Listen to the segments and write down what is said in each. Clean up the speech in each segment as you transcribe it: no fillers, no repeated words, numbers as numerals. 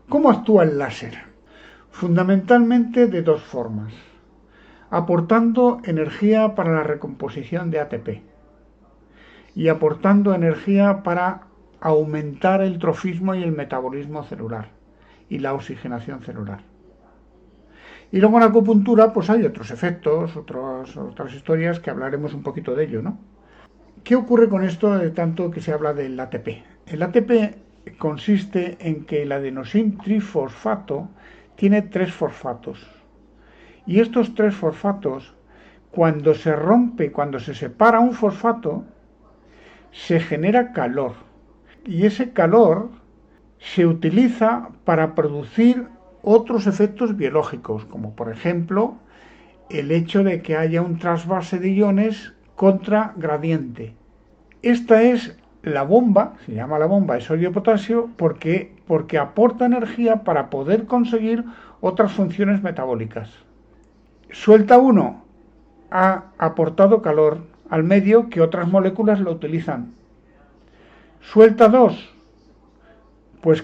¿Cómo actúa el láser? Fundamentalmente de dos formas: aportando energía para la recomposición de ATP y aportando energía para aumentar el trofismo y el metabolismo celular y la oxigenación celular. Y luego en la acupuntura pues hay otros efectos, otras historias que hablaremos un poquito de ello, ¿no? ¿Qué ocurre con esto de tanto que se habla del ATP? El ATP consiste en que el adenosin trifosfato tiene tres fosfatos. Y estos tres fosfatos, cuando se rompe, cuando se separa un fosfato, se genera calor. Y ese calor se utiliza para producir otros efectos biológicos, como por ejemplo el hecho de que haya un trasvase de iones contra gradiente. Esta es la bomba, se llama la bomba de sodio-potasio, porque aporta energía para poder conseguir otras funciones metabólicas. Suelta uno, ha aportado calor al medio que otras moléculas lo utilizan. Suelta dos, pues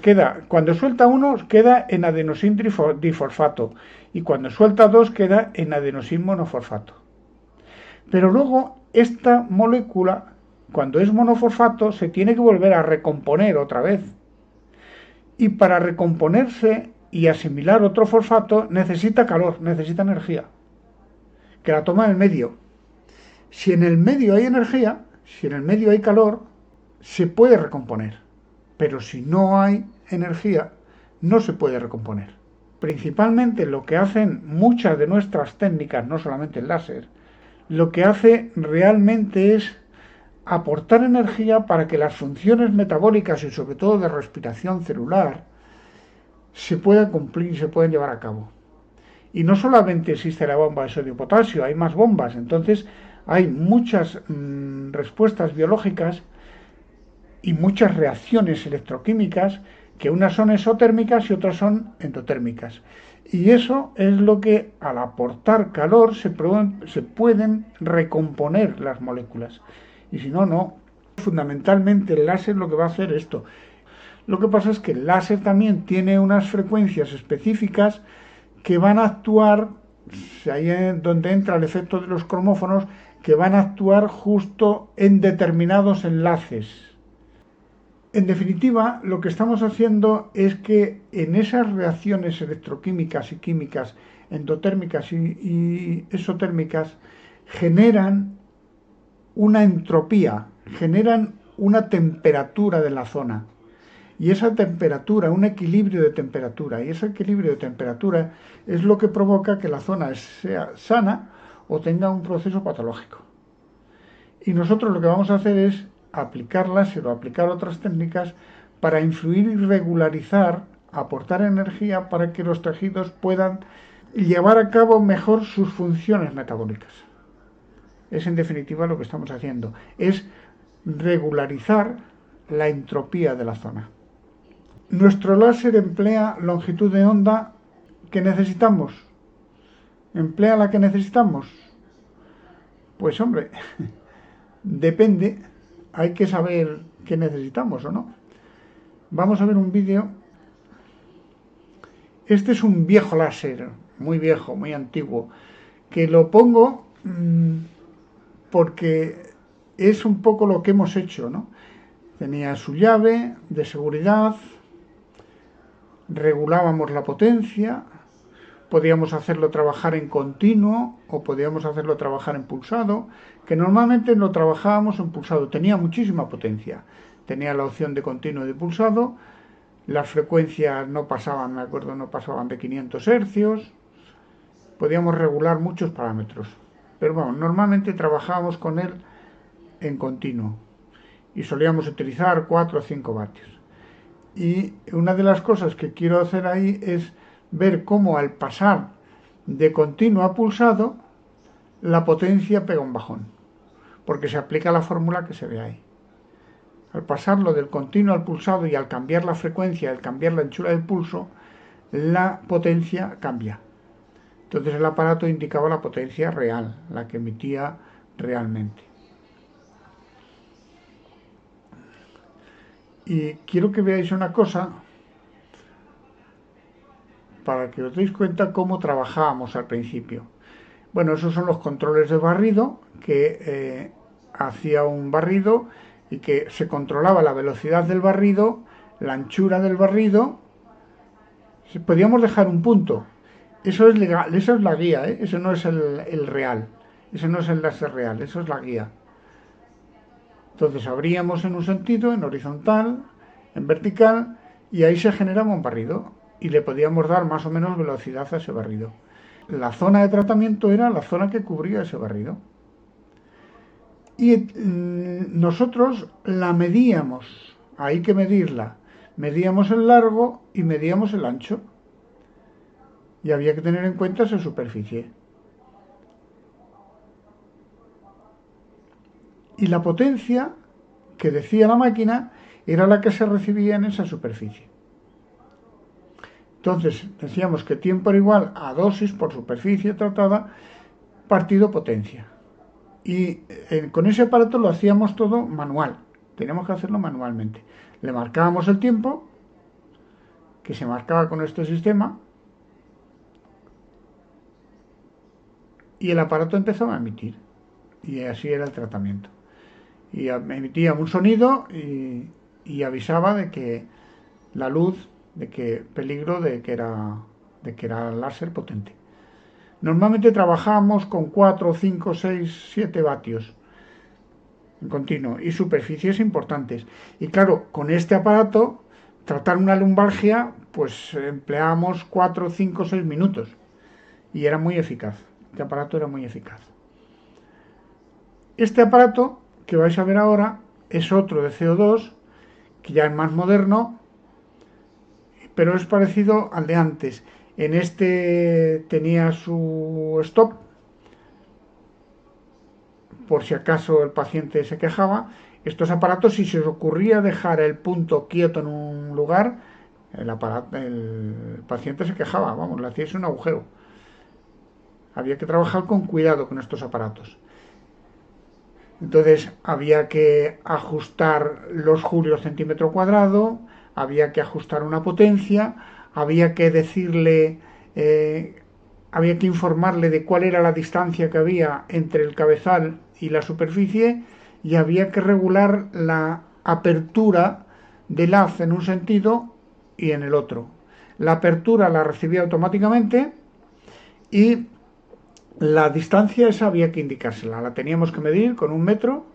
cuando suelta uno queda en adenosin difosfato y cuando suelta dos queda en adenosin monofosfato. Pero luego esta molécula, cuando es monofosfato, se tiene que volver a recomponer otra vez. Y para recomponerse y asimilar otro fosfato necesita calor, necesita energía, que la toma en el medio. Si en el medio hay energía, si en el medio hay calor, se puede recomponer. Pero si no hay energía, no se puede recomponer. Principalmente lo que hacen muchas de nuestras técnicas, no solamente el láser, lo que hace realmente es aportar energía para que las funciones metabólicas y sobre todo de respiración celular se puedan cumplir y se puedan llevar a cabo. Y no solamente existe la bomba de sodio-potasio, hay más bombas. Entonces hay muchas respuestas biológicas y muchas reacciones electroquímicas, que unas son exotérmicas y otras son endotérmicas. Y eso es lo que al aportar calor se pueden recomponer las moléculas. Y si no, no. Fundamentalmente el láser lo que va a hacer esto. Lo que pasa es que el láser también tiene unas frecuencias específicas que van a actuar, ahí es donde entra el efecto de los cromófonos, que van a actuar justo en determinados enlaces. En definitiva, lo que estamos haciendo es que en esas reacciones electroquímicas y químicas, endotérmicas y exotérmicas, generan una entropía, generan una temperatura de la zona. Y esa temperatura, un equilibrio de temperatura, y ese equilibrio de temperatura es lo que provoca que la zona sea sana o tenga un proceso patológico. Y nosotros lo que vamos a hacer es aplicarlas o aplicar otras técnicas para influir y regularizar, aportar energía para que los tejidos puedan llevar a cabo mejor sus funciones metabólicas. Es en definitiva lo que estamos haciendo, es regularizar la entropía de la zona. Nuestro láser emplea longitud de onda que necesitamos. ¿Emplea la que necesitamos? Pues hombre, depende, hay que saber qué necesitamos o no. Vamos a ver un vídeo. Este es un viejo láser, muy viejo, muy antiguo, que lo pongo porque es un poco lo que hemos hecho, ¿no? Tenía su llave de seguridad, regulábamos la potencia, podíamos hacerlo trabajar en continuo o podíamos hacerlo trabajar en pulsado, que normalmente lo trabajábamos en pulsado, tenía muchísima potencia, tenía la opción de continuo y de pulsado, las frecuencias no pasaban, me acuerdo, no pasaban de 500 hercios, podíamos regular muchos parámetros, pero bueno, normalmente trabajábamos con él en continuo y solíamos utilizar 4 o 5 vatios. Y una de las cosas que quiero hacer ahí es ver cómo al pasar de continuo a pulsado la potencia pega un bajón, porque se aplica la fórmula que se ve ahí. Al pasarlo del continuo al pulsado y al cambiar la frecuencia, al cambiar la anchura del pulso, la potencia cambia. Entonces el aparato indicaba la potencia real, la que emitía realmente. Y quiero que veáis una cosa. para que os deis cuenta cómo trabajábamos al principio. Bueno, esos son los controles de barrido, que hacía un barrido y que se controlaba la velocidad del barrido, la anchura del barrido. Podíamos dejar un punto. Eso es legal, eso es la guía, ¿eh? Eso no es el real. Eso no es el láser real, eso es la guía. Entonces abríamos en un sentido, en horizontal, en vertical, y ahí se generaba un barrido y le podíamos dar más o menos velocidad a ese barrido. La zona de tratamiento era la zona que cubría ese barrido. Y nosotros la medíamos, hay que medirla. Medíamos el largo y medíamos el ancho. Y había que tener en cuenta esa superficie. Y la potencia que decía la máquina era la que se recibía en esa superficie. Entonces decíamos que tiempo era igual a dosis por superficie tratada partido potencia. Y con ese aparato lo hacíamos todo manual. Teníamos que hacerlo manualmente. Le marcábamos el tiempo, que se marcaba con este sistema, y el aparato empezaba a emitir. Y así era el tratamiento. Y emitía un sonido y avisaba de que la luz, de que peligro, de que era láser potente. Normalmente trabajábamos con 4, 5, 6, 7 vatios en continuo y superficies importantes. Y claro, con este aparato, tratar una lumbalgia, pues empleábamos 4, 5, 6 minutos. Y era muy eficaz. Este aparato era muy eficaz. Este aparato que vais a ver ahora es otro de CO2, que ya es más moderno, pero es parecido al de antes. En este tenía su stop, por si acaso el paciente se quejaba. Estos aparatos, si se os ocurría dejar el punto quieto en un lugar, el paciente se quejaba, vamos, le hacíais un agujero. Había que trabajar con cuidado con estos aparatos. Entonces había que ajustar los julios centímetro cuadrado, había que ajustar una potencia, había que decirle, había que informarle de cuál era la distancia que había entre el cabezal y la superficie, y había que regular la apertura del haz en un sentido y en el otro. La apertura la recibía automáticamente y la distancia esa había que indicársela, la teníamos que medir con 1 metro,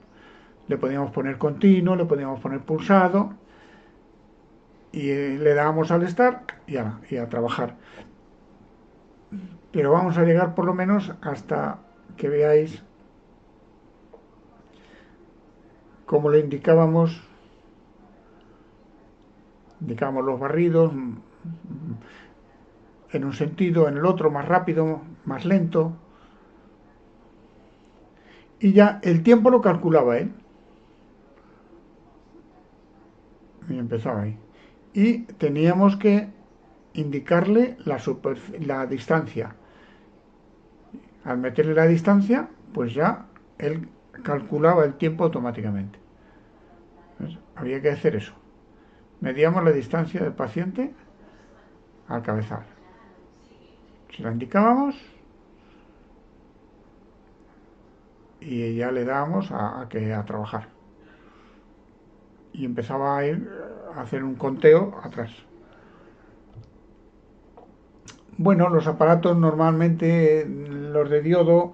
le podíamos poner continuo, le podíamos poner pulsado y le dábamos al start y a trabajar. Pero vamos a llegar por lo menos hasta que veáis cómo le indicábamos los barridos en un sentido, en el otro, más rápido, más lento. Y ya el tiempo lo calculaba él. Y empezaba ahí. Y teníamos que indicarle la distancia. Al meterle la distancia, pues ya él calculaba el tiempo automáticamente. Entonces, había que hacer eso. Medíamos la distancia del paciente al cabezal. Se la indicábamos y ya le dábamos a trabajar. Y empezaba a ir a hacer un conteo atrás. Bueno, los aparatos normalmente, los de diodo,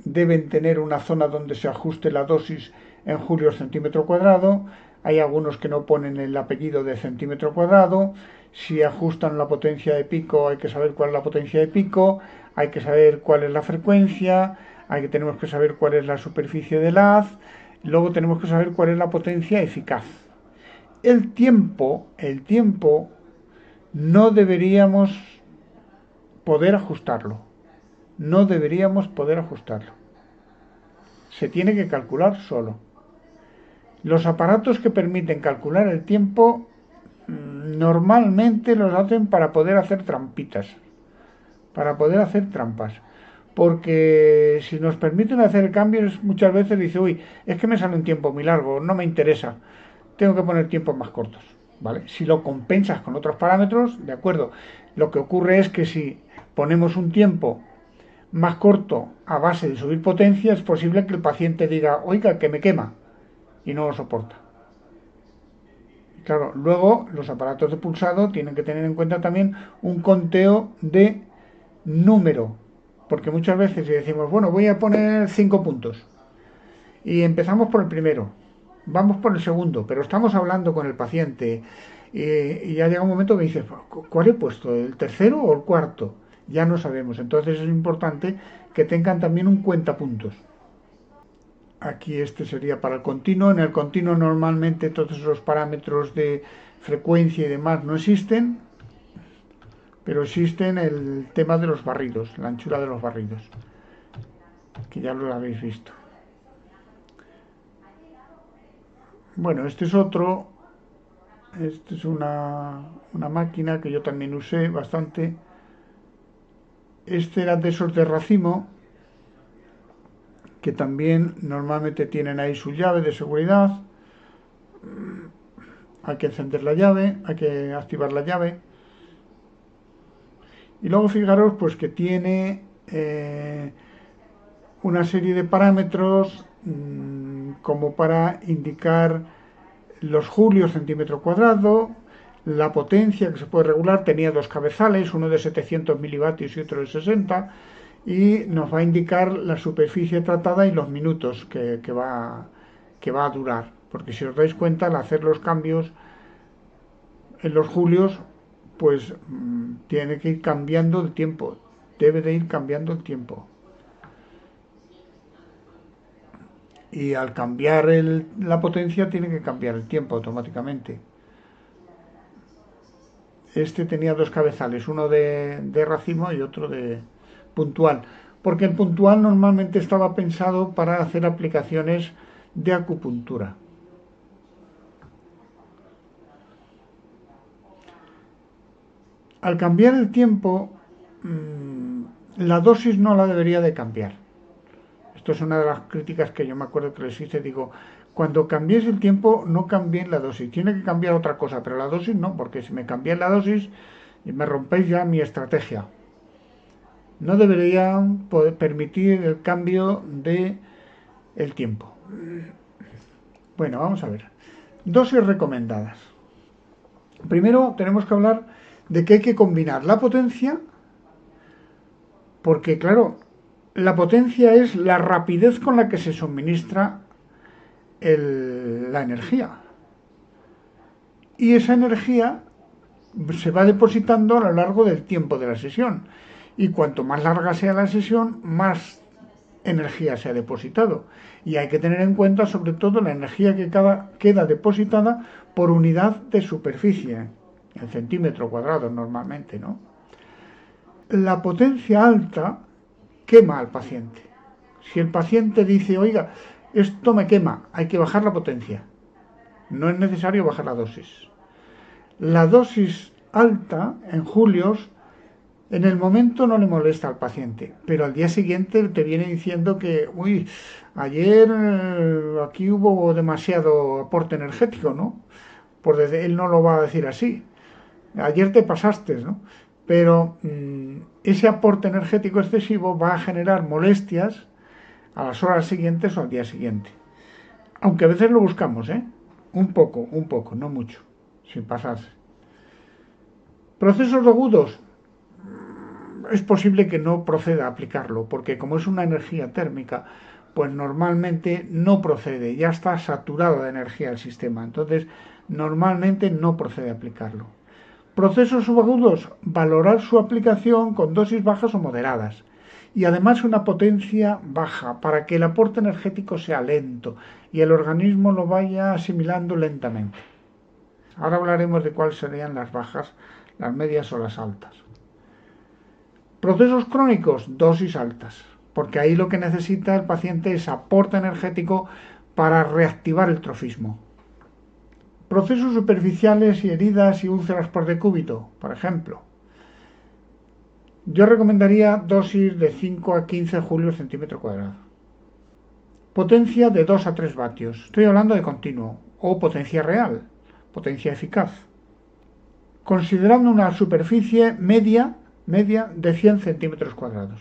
deben tener una zona donde se ajuste la dosis en julios centímetro cuadrado. Hay algunos que no ponen el apellido de centímetro cuadrado. Si ajustan la potencia de pico, hay que saber cuál es la potencia de pico, hay que saber cuál es la frecuencia, tenemos que saber cuál es la superficie del haz, luego tenemos que saber cuál es la potencia eficaz. El tiempo no deberíamos poder ajustarlo. No deberíamos poder ajustarlo. Se tiene que calcular solo. Los aparatos que permiten calcular el tiempo normalmente los hacen para poder hacer trampitas, para poder hacer trampas. Porque si nos permiten hacer cambios, muchas veces dice, uy, es que me sale un tiempo muy largo, no me interesa, tengo que poner tiempos más cortos. ¿vale? Si lo compensas con otros parámetros, de acuerdo. Lo que ocurre es que si ponemos un tiempo más corto a base de subir potencia, es posible que el paciente diga, oiga, que me quema, y no lo soporta. Claro, luego los aparatos de pulsado tienen que tener en cuenta también un conteo de número, porque muchas veces si decimos, bueno, voy a poner 5 puntos y empezamos por el primero, vamos por el segundo, pero estamos hablando con el paciente y ya llega un momento que dices, ¿cuál he puesto? ¿El tercero o el cuarto? Ya no sabemos, entonces es importante que tengan también un cuentapuntos. Aquí este sería para el continuo. En el continuo normalmente todos los parámetros de frecuencia y demás no existen, pero existen el tema de los barridos, la anchura de los barridos, que ya lo habéis visto. Bueno, este es otro. Esta es una máquina que yo también usé bastante. Este era de esos de racimo, que también normalmente tienen ahí su llave de seguridad. Hay que encender la llave, hay que activar la llave. Y luego fijaros pues que tiene una serie de parámetros como para indicar los julios centímetro cuadrado, la potencia que se puede regular, tenía dos cabezales, uno de 700 milivatios y otro de 60, y nos va a indicar la superficie tratada y los minutos que va a durar. Porque si os dais cuenta, al hacer los cambios en los julios, pues tiene que ir cambiando el tiempo, debe de ir cambiando el tiempo. Y al cambiar la potencia tiene que cambiar el tiempo automáticamente. Este tenía dos cabezales, uno de racimo y otro de puntual, porque el puntual normalmente estaba pensado para hacer aplicaciones de acupuntura. Al cambiar el tiempo, la dosis no la debería de cambiar. Esto es una de las críticas que yo me acuerdo que les hice. Digo, cuando cambiéis el tiempo, no cambien la dosis. Tiene que cambiar otra cosa, pero la dosis no, porque si me cambiáis la dosis, me rompéis ya mi estrategia. No deberían poder permitir el cambio de el tiempo. Bueno, vamos a ver. Dosis recomendadas. Primero tenemos que hablar de que hay que combinar la potencia, porque claro, la potencia es la rapidez con la que se suministra la energía. Y esa energía se va depositando a lo largo del tiempo de la sesión. Y cuanto más larga sea la sesión, más energía se ha depositado. Y hay que tener en cuenta sobre todo la energía que queda depositada por unidad de superficie, en centímetro cuadrado normalmente, ¿no? La potencia alta quema al paciente. Si el paciente dice, oiga, esto me quema, hay que bajar la potencia. No es necesario bajar la dosis. La dosis alta, en julios, en el momento no le molesta al paciente, pero al día siguiente te viene diciendo que, uy, ayer aquí hubo demasiado aporte energético, ¿no? Él no lo va a decir así. Ayer te pasaste, ¿no? Pero ese aporte energético excesivo va a generar molestias a las horas siguientes o al día siguiente. Aunque a veces lo buscamos, ¿eh? Un poco, no mucho, sin pasarse. Procesos agudos, es posible que no proceda a aplicarlo, porque como es una energía térmica, pues normalmente no procede, ya está saturado de energía el sistema, entonces normalmente no procede a aplicarlo. Procesos subagudos, valorar su aplicación con dosis bajas o moderadas y además una potencia baja para que el aporte energético sea lento y el organismo lo vaya asimilando lentamente. Ahora hablaremos de cuáles serían las bajas, las medias o las altas. Procesos crónicos, dosis altas, porque ahí lo que necesita el paciente es aporte energético para reactivar el trofismo. Procesos superficiales y heridas y úlceras por decúbito, por ejemplo. Yo recomendaría dosis de 5 a 15 julios centímetro cuadrado. Potencia de 2 a 3 vatios. Estoy hablando de continuo. O potencia real. potencia eficaz, considerando una superficie media de 100 centímetros cuadrados.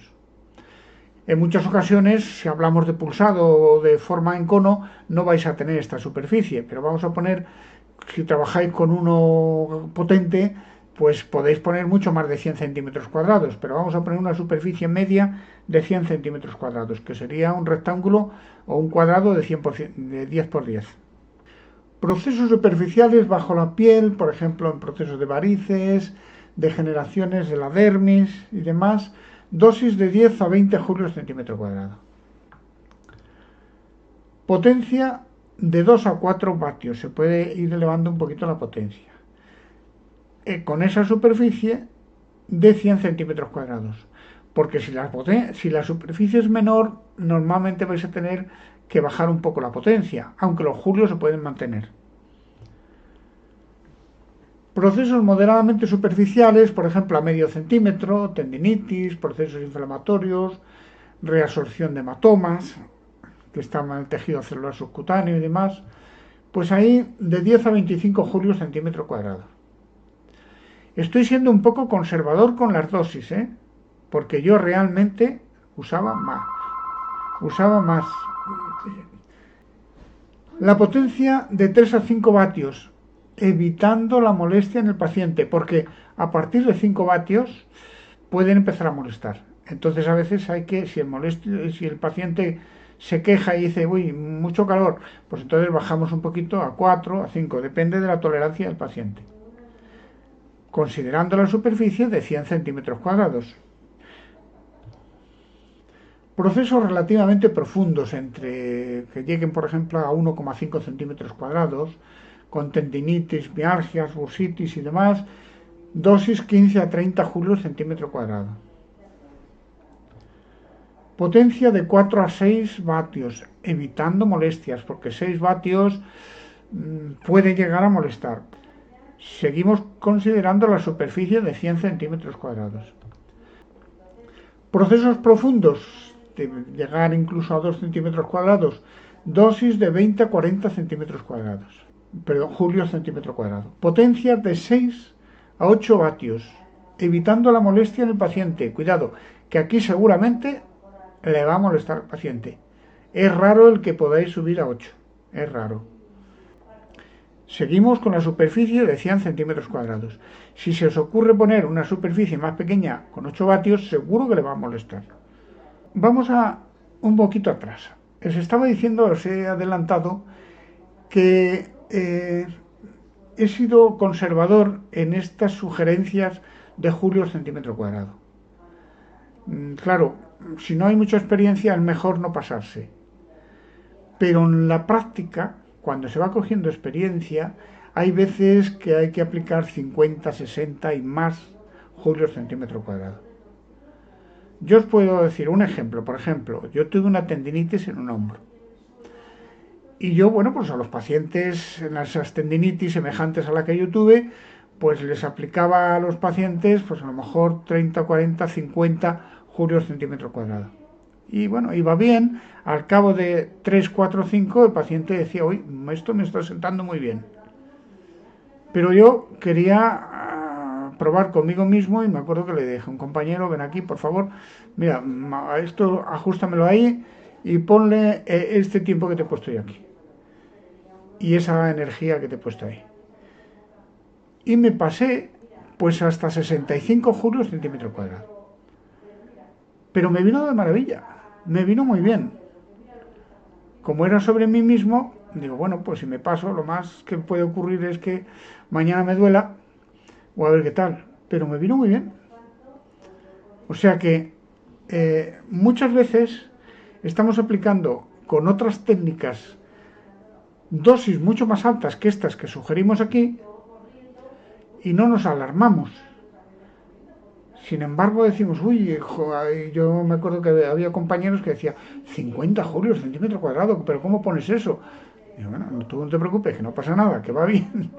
En muchas ocasiones, si hablamos de pulsado o de forma en cono, no vais a tener esta superficie, pero vamos a poner, si trabajáis con uno potente, pues podéis poner mucho más de 100 centímetros cuadrados, pero vamos a poner una superficie media de 100 centímetros cuadrados, que sería un rectángulo o un cuadrado de 10 por 10. Procesos superficiales bajo la piel, por ejemplo, en procesos de varices, degeneraciones de la dermis y demás, dosis de 10 a 20 julios centímetro cuadrado. Potencia de 2 a 4 vatios, se puede ir elevando un poquito la potencia. Con esa superficie de 100 centímetros cuadrados. Porque si la superficie es menor, normalmente vais a tener que bajar un poco la potencia, aunque los julios se pueden mantener. Procesos moderadamente superficiales, por ejemplo a medio centímetro, tendinitis, procesos inflamatorios, reabsorción de hematomas, que están en el tejido celular subcutáneo y demás, pues ahí de 10 a 25 julios centímetro cuadrado. Estoy siendo un poco conservador con las dosis, porque yo realmente usaba más. La potencia de 3 a 5 vatios, evitando la molestia en el paciente, porque a partir de 5 vatios pueden empezar a molestar. Entonces a veces hay que, si el paciente se queja y dice, uy, mucho calor, pues entonces bajamos un poquito a 4, a 5, depende de la tolerancia del paciente, considerando la superficie de 100 centímetros cuadrados. Procesos relativamente profundos, que lleguen, por ejemplo, a 1,5 centímetros cuadrados, con tendinitis, mialgias, bursitis y demás, dosis 15 a 30 julios centímetro cuadrado. Potencia de 4 a 6 vatios, evitando molestias, porque 6 vatios puede llegar a molestar. Seguimos considerando la superficie de 100 centímetros cuadrados. Procesos profundos, de llegar incluso a 2 centímetros cuadrados, dosis de 20 a 40 centímetros cuadrados. Julios centímetro cuadrado. Potencia de 6 a 8 vatios, evitando la molestia en el paciente. Cuidado, que aquí seguramente le va a molestar al paciente. Es raro el que podáis subir a 8. Es raro. Seguimos con la superficie de 100 centímetros cuadrados. Si se os ocurre poner una superficie más pequeña con 8 vatios, seguro que le va a molestar. Vamos a un poquito atrás. Os estaba diciendo, os he adelantado, que he sido conservador en estas sugerencias de julios centímetro cuadrado. Claro, si no hay mucha experiencia es mejor no pasarse. Pero en la práctica, cuando se va cogiendo experiencia, hay veces que hay que aplicar 50, 60 y más julios centímetro cuadrado. Yo os puedo decir un ejemplo. Por ejemplo, yo tuve una tendinitis en un hombro. Y yo, bueno, pues a los pacientes en esas tendinitis semejantes a la que yo tuve, pues les aplicaba a los pacientes, pues a lo mejor 30, 40, 50 julios centímetro cuadrado. Y bueno, iba bien. Al cabo de 3, 4, 5, el paciente decía, uy, esto me está sentando muy bien. Pero yo quería probar conmigo mismo y me acuerdo que le dije a un compañero, ven aquí, por favor, mira, esto ajustamelo ahí y ponle este tiempo que te he puesto yo aquí. Y esa energía que te he puesto ahí. Y me pasé pues hasta 65 julios centímetro cuadrado. Pero me vino de maravilla, me vino muy bien. Como era sobre mí mismo, digo, bueno, pues si me paso, lo más que puede ocurrir es que mañana me duela, o a ver qué tal. Pero me vino muy bien. O sea que muchas veces estamos aplicando con otras técnicas dosis mucho más altas que estas que sugerimos aquí y no nos alarmamos. Sin embargo decimos, uy, yo me acuerdo que había compañeros que decían 50 julios centímetro cuadrado, pero ¿cómo pones eso? Y bueno, tú no te preocupes, que no pasa nada, que va bien.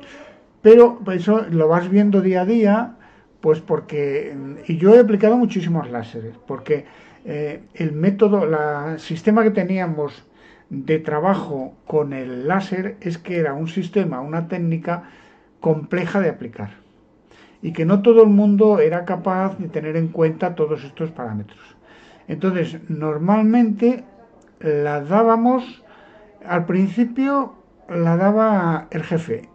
Pero eso lo vas viendo día a día, pues porque, y yo he aplicado muchísimos láseres, porque el método, el sistema que teníamos de trabajo con el láser es que era un sistema, una técnica compleja de aplicar y que no todo el mundo era capaz de tener en cuenta todos estos parámetros. Entonces, normalmente la dábamos, al principio la daba el jefe,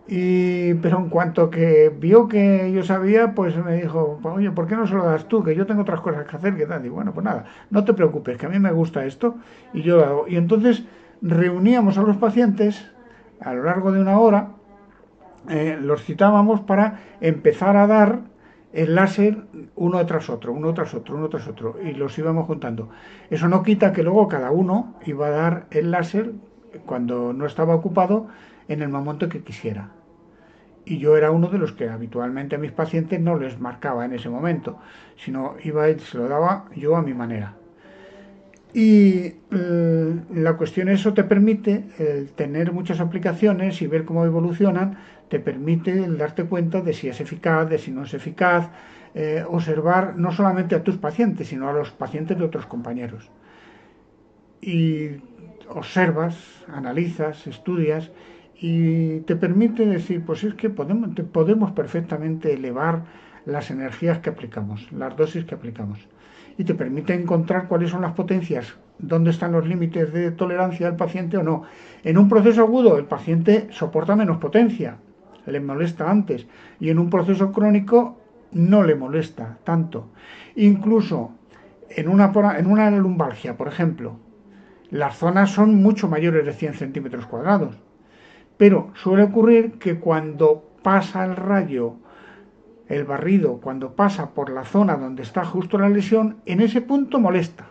pero en cuanto que vio que yo sabía, pues me dijo, oye, ¿por qué no se lo das tú? Que yo tengo otras cosas que hacer, ¿qué tal? Y bueno, pues nada, no te preocupes, que a mí me gusta esto y yo lo hago. Y entonces reuníamos a los pacientes a lo largo de una hora, los citábamos para empezar a dar el láser uno tras otro, uno tras otro, uno tras otro, y los íbamos juntando. Eso no quita que luego cada uno iba a dar el láser cuando no estaba ocupado en el momento que quisiera. Y yo era uno de los que habitualmente a mis pacientes no les marcaba en ese momento, sino iba y se lo daba yo a mi manera. Y la cuestión, eso te permite tener muchas aplicaciones y ver cómo evolucionan, te permite darte cuenta de si es eficaz, de si no es eficaz, observar no solamente a tus pacientes, sino a los pacientes de otros compañeros. Y observas, analizas, estudias y te permite decir, pues es que podemos perfectamente elevar las energías que aplicamos, las dosis que aplicamos. Y te permite encontrar cuáles son las potencias, dónde están los límites de tolerancia del paciente o no. En un proceso agudo el paciente soporta menos potencia, le molesta antes, y en un proceso crónico no le molesta tanto. Incluso en una lumbalgia, por ejemplo, las zonas son mucho mayores de 100 centímetros cuadrados, pero suele ocurrir que cuando pasa el rayo, el barrido, cuando pasa por la zona donde está justo la lesión, en ese punto molesta,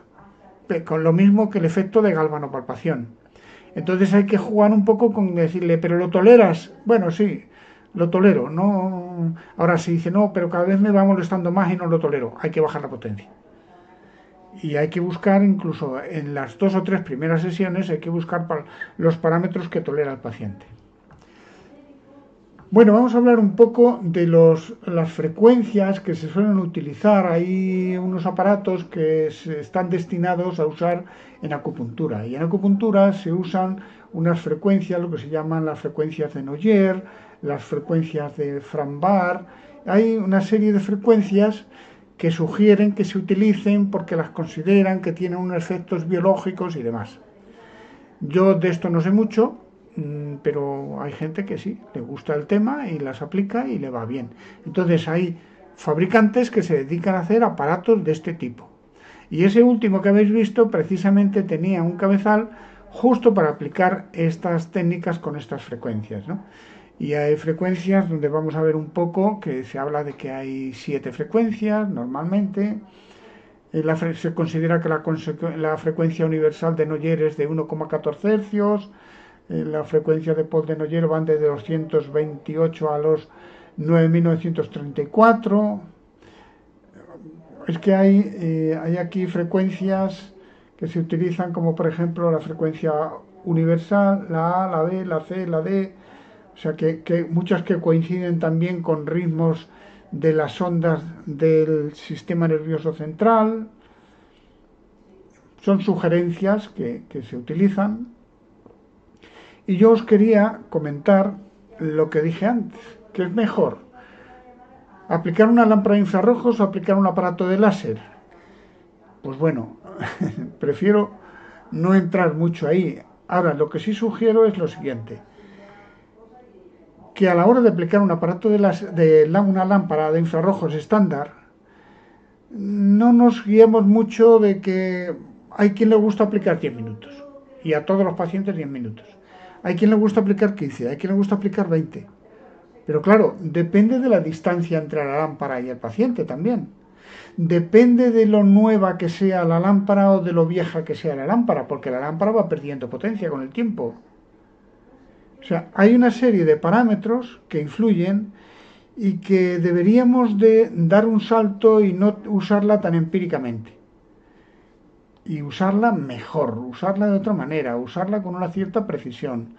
con lo mismo que el efecto de galvanopalpación. Entonces hay que jugar un poco con decirle, ¿pero lo toleras? Bueno, sí, lo tolero. No, ahora sí dice, no, pero cada vez me va molestando más y no lo tolero. Hay que bajar la potencia. Y hay que buscar, incluso en las 2 o 3 primeras sesiones, hay que buscar los parámetros que tolera el paciente. Bueno, vamos a hablar un poco de las frecuencias que se suelen utilizar. Hay unos aparatos que están destinados a usar en acupuntura. Y en acupuntura se usan unas frecuencias, lo que se llaman las frecuencias de Noyer, las frecuencias de Frambar. Hay una serie de frecuencias que sugieren que se utilicen porque las consideran que tienen unos efectos biológicos y demás. Yo de esto no sé mucho, pero hay gente que sí, le gusta el tema y las aplica y le va bien. Entonces hay fabricantes que se dedican a hacer aparatos de este tipo. Y ese último que habéis visto precisamente tenía un cabezal justo para aplicar estas técnicas con estas frecuencias, ¿no? Y hay frecuencias donde vamos a ver un poco que se habla de que hay 7 frecuencias normalmente. Se considera que la frecuencia universal de Noyer es de 1,14 Hz. La frecuencia de Paul de Noyer van desde 228 a los 9934. Es que hay aquí frecuencias que se utilizan como por ejemplo la frecuencia universal, la A, la B, la C, la D. O sea que muchas que coinciden también con ritmos de las ondas del sistema nervioso central. Son sugerencias que se utilizan. Y yo os quería comentar lo que dije antes, que es mejor aplicar una lámpara de infrarrojos o aplicar un aparato de láser. Pues bueno, prefiero no entrar mucho ahí. Ahora, lo que sí sugiero es lo siguiente, que a la hora de aplicar un aparato una lámpara de infrarrojos estándar, no nos guiemos mucho de que hay quien le gusta aplicar 10 minutos y a todos los pacientes 10 minutos. Hay quien le gusta aplicar 15, hay quien le gusta aplicar 20. Pero claro, depende de la distancia entre la lámpara y el paciente también. Depende de lo nueva que sea la lámpara o de lo vieja que sea la lámpara, porque la lámpara va perdiendo potencia con el tiempo. O sea, hay una serie de parámetros que influyen y que deberíamos de dar un salto y no usarla tan empíricamente. Y usarla mejor, usarla de otra manera, usarla con una cierta precisión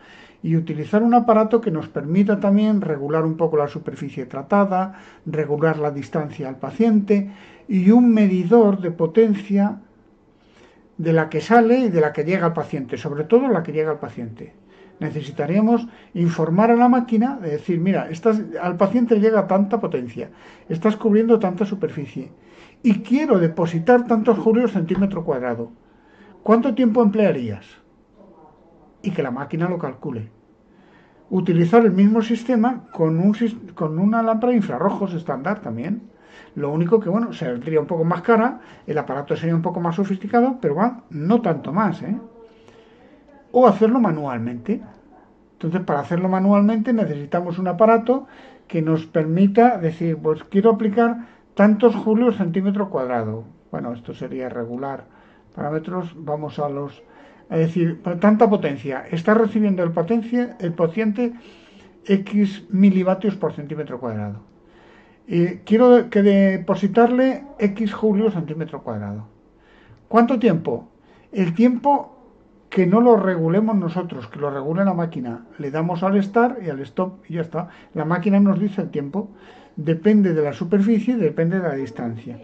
y utilizar un aparato que nos permita también regular un poco la superficie tratada, regular la distancia al paciente y un medidor de potencia de la que sale y de la que llega al paciente, sobre todo la que llega al paciente. Necesitaríamos informar a la máquina de decir, mira, al paciente llega tanta potencia, estás cubriendo tanta superficie y quiero depositar tantos julios centímetro cuadrado. ¿Cuánto tiempo emplearías? Y que la máquina lo calcule. Utilizar el mismo sistema con una lámpara de infrarrojos estándar también. Lo único que, bueno, sería un poco más cara, el aparato sería un poco más sofisticado, pero bueno, no tanto más, ¿eh? O hacerlo manualmente. Entonces, para hacerlo manualmente necesitamos un aparato que nos permita decir, pues quiero aplicar tantos julios centímetro cuadrado. Bueno, esto sería regular. Parámetros, vamos a los... Es decir, tanta potencia. Está recibiendo el paciente X milivatios por centímetro cuadrado. Y quiero que depositarle X julios centímetro cuadrado. ¿Cuánto tiempo? El tiempo que no lo regulemos nosotros, que lo regule la máquina. Le damos al start y al stop y ya está. La máquina nos dice el tiempo. Depende de la superficie, depende de la distancia.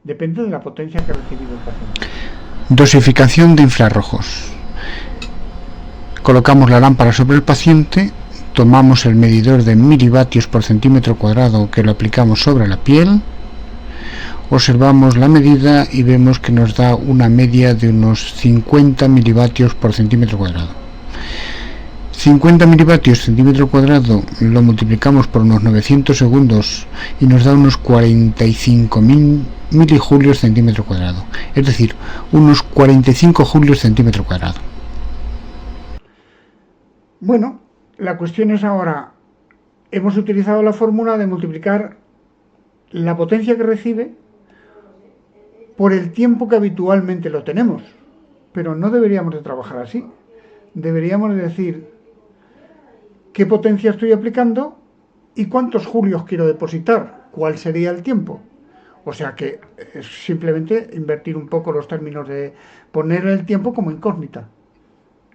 Depende de la potencia que ha recibido el paciente. Dosificación de infrarrojos. Colocamos la lámpara sobre el paciente, tomamos el medidor de milivatios por centímetro cuadrado que lo aplicamos sobre la piel, observamos la medida y vemos que nos da una media de unos 50 milivatios por centímetro cuadrado. 50 milivatios centímetro cuadrado lo multiplicamos por unos 900 segundos y nos da unos 45.000 milijulios centímetro cuadrado, es decir, unos 45 julios centímetro cuadrado. Bueno, la cuestión es ahora, hemos utilizado la fórmula de multiplicar la potencia que recibe por el tiempo que habitualmente lo tenemos, pero no deberíamos de trabajar así. Deberíamos de decir qué potencia estoy aplicando y cuántos julios quiero depositar, cuál sería el tiempo. O sea que es simplemente invertir un poco los términos de poner el tiempo como incógnita,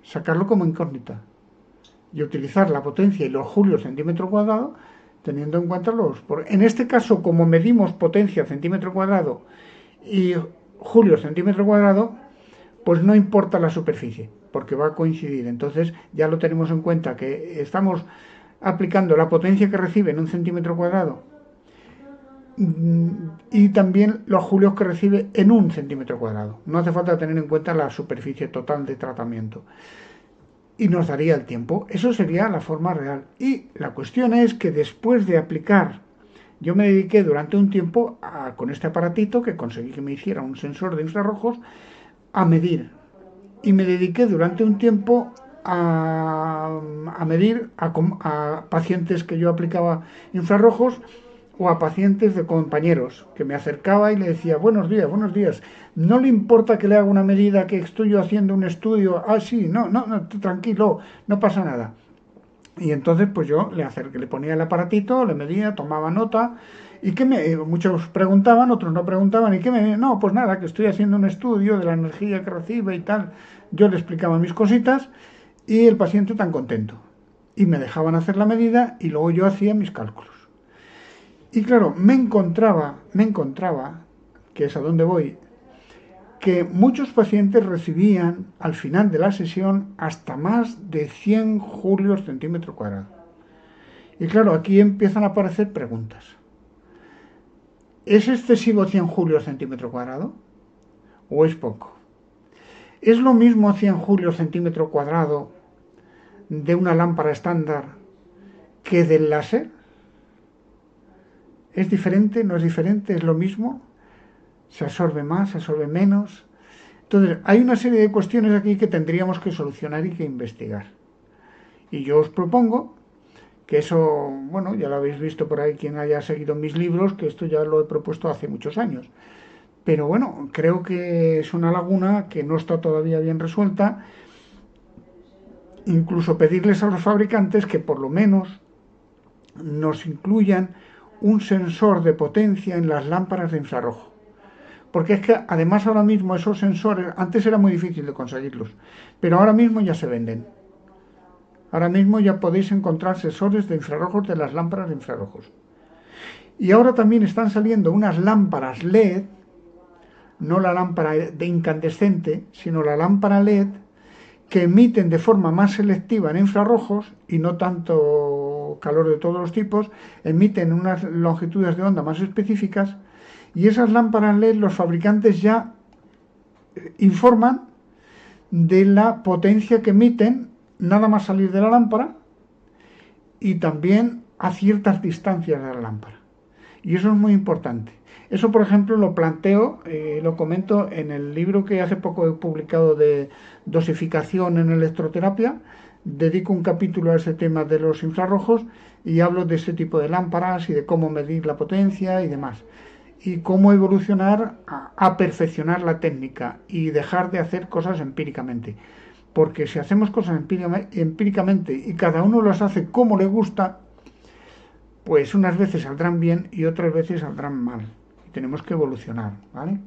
sacarlo como incógnita y utilizar la potencia y los julios centímetro cuadrado teniendo en cuenta en este caso, como medimos potencia centímetro cuadrado y julios centímetro cuadrado, pues no importa la superficie, porque va a coincidir. Entonces ya lo tenemos en cuenta que estamos aplicando la potencia que recibe en un centímetro cuadrado y también los julios que recibe en un centímetro cuadrado. No hace falta tener en cuenta la superficie total de tratamiento. Y nos daría el tiempo. Eso sería la forma real. Y la cuestión es que después de aplicar, yo me dediqué durante un tiempo con este aparatito, que conseguí que me hiciera un sensor de infrarrojos, a medir. Y me dediqué durante un tiempo a medir a pacientes que yo aplicaba infrarrojos o a pacientes de compañeros, que me acercaba y le decía, buenos días, ¿no le importa que le haga una medida, que estoy yo haciendo un estudio? Ah, sí, no, tranquilo, no pasa nada. Y entonces pues yo le acerqué, le ponía el aparatito, le medía, tomaba nota, y muchos preguntaban, otros no preguntaban, ¿y qué me? No, pues nada, que estoy haciendo un estudio de la energía que recibe y tal. Yo le explicaba mis cositas y el paciente tan contento. Y me dejaban hacer la medida y luego yo hacía mis cálculos. Y claro, me encontraba, que es a donde voy, que muchos pacientes recibían al final de la sesión hasta más de 100 julios centímetro cuadrado. Y claro, aquí empiezan a aparecer preguntas. ¿Es excesivo 100 julios centímetro cuadrado? ¿O es poco? ¿Es lo mismo 100 julios centímetro cuadrado de una lámpara estándar que del láser? ¿Es diferente? ¿No es diferente? ¿Es lo mismo? ¿Se absorbe más? ¿Se absorbe menos? Entonces, hay una serie de cuestiones aquí que tendríamos que solucionar y que investigar. Y yo os propongo que eso, bueno, ya lo habéis visto por ahí quien haya seguido mis libros, que esto ya lo he propuesto hace muchos años. Pero bueno, creo que es una laguna que no está todavía bien resuelta. Incluso pedirles a los fabricantes que por lo menos nos incluyan un sensor de potencia en las lámparas de infrarrojo. Porque es que además ahora mismo esos sensores, antes era muy difícil de conseguirlos, pero ahora mismo ya se venden. Ahora mismo ya podéis encontrar sensores de infrarrojos de las lámparas de infrarrojos. Y ahora también están saliendo unas lámparas LED, no la lámpara de incandescente, sino la lámpara LED, que emiten de forma más selectiva en infrarrojos y no tanto calor de todos los tipos, emiten unas longitudes de onda más específicas, y esas lámparas LED los fabricantes ya informan de la potencia que emiten nada más salir de la lámpara y también a ciertas distancias de la lámpara. Y eso es muy importante. Eso, por ejemplo, lo planteo, lo comento en el libro que hace poco he publicado de dosificación en electroterapia. Dedico un capítulo a ese tema de los infrarrojos y hablo de ese tipo de lámparas y de cómo medir la potencia y demás. Y cómo evolucionar a perfeccionar la técnica y dejar de hacer cosas empíricamente. Porque si hacemos cosas empíricamente y cada uno las hace como le gusta, pues unas veces saldrán bien y otras veces saldrán mal. Y tenemos que evolucionar, ¿vale?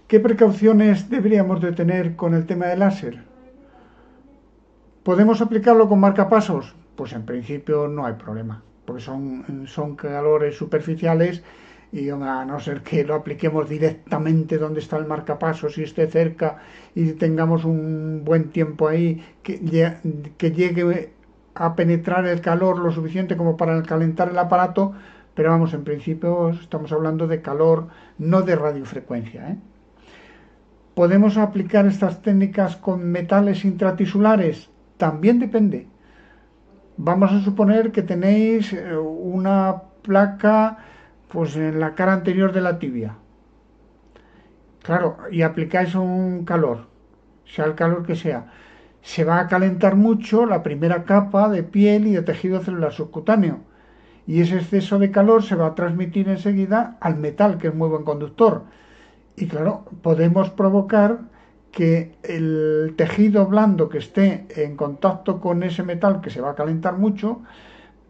¿Qué precauciones deberíamos de tener con el tema del láser? ¿Podemos aplicarlo con marcapasos? Pues en principio no hay problema, porque son calores superficiales y a no ser que lo apliquemos directamente donde está el marcapasos y esté cerca y tengamos un buen tiempo ahí que llegue a penetrar el calor lo suficiente como para calentar el aparato, pero vamos, en principio estamos hablando de calor, no de radiofrecuencia, ¿eh? ¿Podemos aplicar estas técnicas con metales intratisulares? También depende. Vamos a suponer que tenéis una placa pues en la cara anterior de la tibia. Claro, y aplicáis un calor, sea el calor que sea. Se va a calentar mucho la primera capa de piel y de tejido celular subcutáneo. Y ese exceso de calor se va a transmitir enseguida al metal, que es muy buen conductor. Y claro, podemos provocar que el tejido blando que esté en contacto con ese metal que se va a calentar mucho,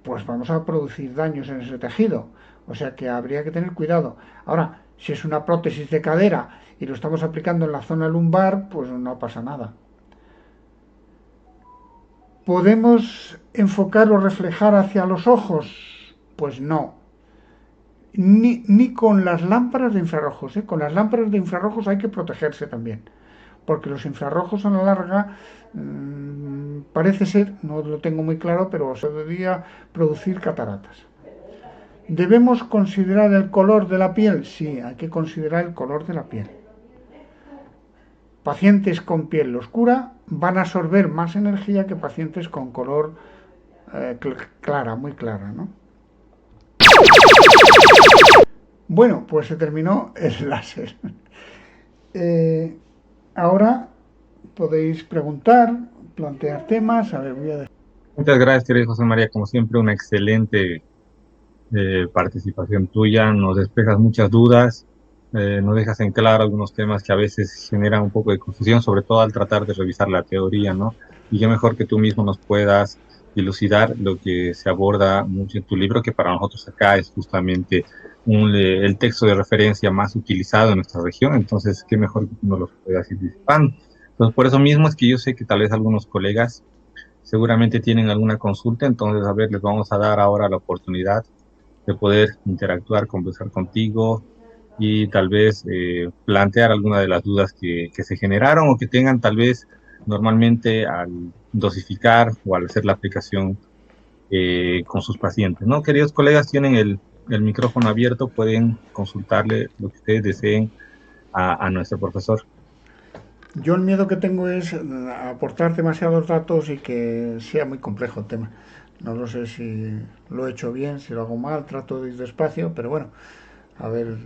pues vamos a producir daños en ese tejido. O sea que habría que tener cuidado. Ahora, si es una prótesis de cadera y lo estamos aplicando en la zona lumbar, pues no pasa nada. ¿Podemos enfocar o reflejar hacia los ojos? Pues no. Ni con las lámparas de infrarrojos, ¿eh? Con las lámparas de infrarrojos hay que protegerse también, porque los infrarrojos a la larga parece ser, no lo tengo muy claro, pero se debería producir cataratas. ¿Debemos considerar el color de la piel? Sí, hay que considerar el color de la piel. Pacientes con piel oscura van a absorber más energía que pacientes con color clara, muy clara, ¿no? Bueno, pues se terminó el láser. Ahora podéis preguntar, plantear temas. A ver, voy a decir. Muchas gracias, querido José María. Como siempre, una excelente participación tuya. Nos despejas muchas dudas, nos dejas en claro algunos temas que a veces generan un poco de confusión, sobre todo al tratar de revisar la teoría, ¿no? Y qué mejor que tú mismo nos puedas dilucidar lo que se aborda mucho en tu libro, que para nosotros acá es justamente el texto de referencia más utilizado en nuestra región. Entonces, qué mejor que tú nos lo puedas ir disipando. Entonces, por eso mismo es que yo sé que tal vez algunos colegas seguramente tienen alguna consulta. Entonces, a ver, les vamos a dar ahora la oportunidad de poder interactuar, conversar contigo y tal vez plantear alguna de las dudas que se generaron o que tengan tal vez normalmente al dosificar o al hacer la aplicación con sus pacientes, ¿no? Queridos colegas, tienen el micrófono abierto, pueden consultarle lo que ustedes deseen a nuestro profesor. Yo el miedo que tengo es aportar demasiados datos y que sea muy complejo el tema. No lo sé si lo he hecho bien, si lo hago mal, trato de ir despacio, pero bueno, a ver.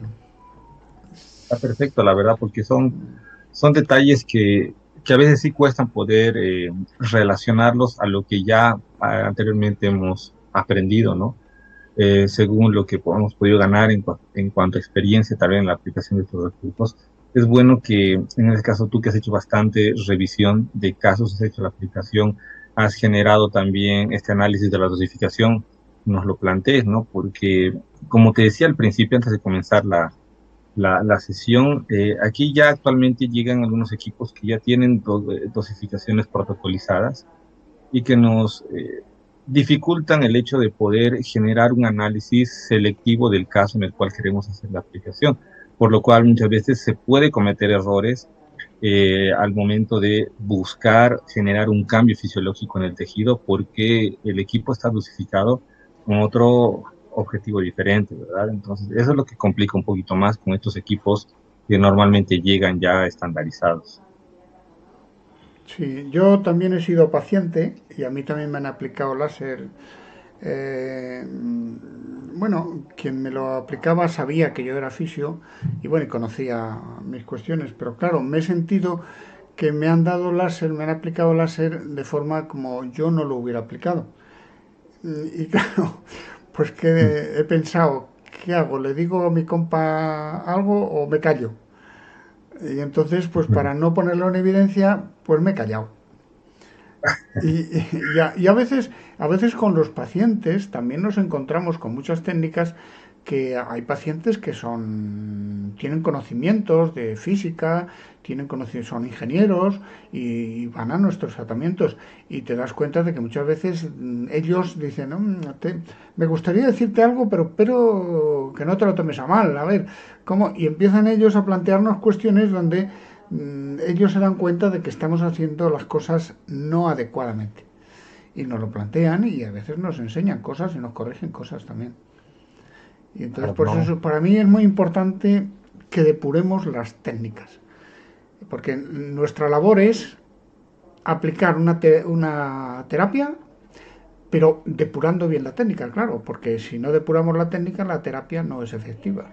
Está perfecto, la verdad, porque son detalles que a veces sí cuestan poder relacionarlos a lo que ya anteriormente hemos aprendido, ¿no? Según lo que hemos podido ganar en cuanto a experiencia también en la aplicación de estos recursos. Es bueno que en este caso tú, que has hecho bastante revisión de casos, has hecho la aplicación, has generado también este análisis de la dosificación, nos lo plantees, ¿no? Porque como te decía al principio, antes de comenzar la sesión, aquí ya actualmente llegan algunos equipos que ya tienen dosificaciones protocolizadas y que nos dificultan el hecho de poder generar un análisis selectivo del caso en el cual queremos hacer la aplicación, por lo cual muchas veces se puede cometer errores al momento de buscar generar un cambio fisiológico en el tejido, porque el equipo está dosificado con otro objetivo diferente, ¿verdad? Entonces, eso es lo que complica un poquito más con estos equipos que normalmente llegan ya estandarizados. Sí, yo también he sido paciente y a mí también me han aplicado láser. Bueno, quien me lo aplicaba sabía que yo era fisio y bueno, y conocía mis cuestiones, pero claro, me he sentido que me han dado láser, me han aplicado láser de forma como yo no lo hubiera aplicado. Y claro, pues que he pensado, ¿qué hago? ¿Le digo a mi compa algo o me callo? Y entonces, pues para no ponerlo en evidencia, pues me he callado. A veces con los pacientes también nos encontramos con muchas técnicas que hay pacientes que tienen conocimientos de física, son ingenieros y van a nuestros tratamientos y te das cuenta de que muchas veces ellos dicen, me gustaría decirte algo, pero que no te lo tomes a mal, a ver, ¿cómo? Y empiezan ellos a plantearnos cuestiones donde ellos se dan cuenta de que estamos haciendo las cosas no adecuadamente. Y nos lo plantean y a veces nos enseñan cosas y nos corrigen cosas también. Y entonces, Claro, por no. eso, para mí es muy importante que depuremos las técnicas. Porque nuestra labor es aplicar una terapia, pero depurando bien la técnica, claro. Porque si no depuramos la técnica, la terapia no es efectiva.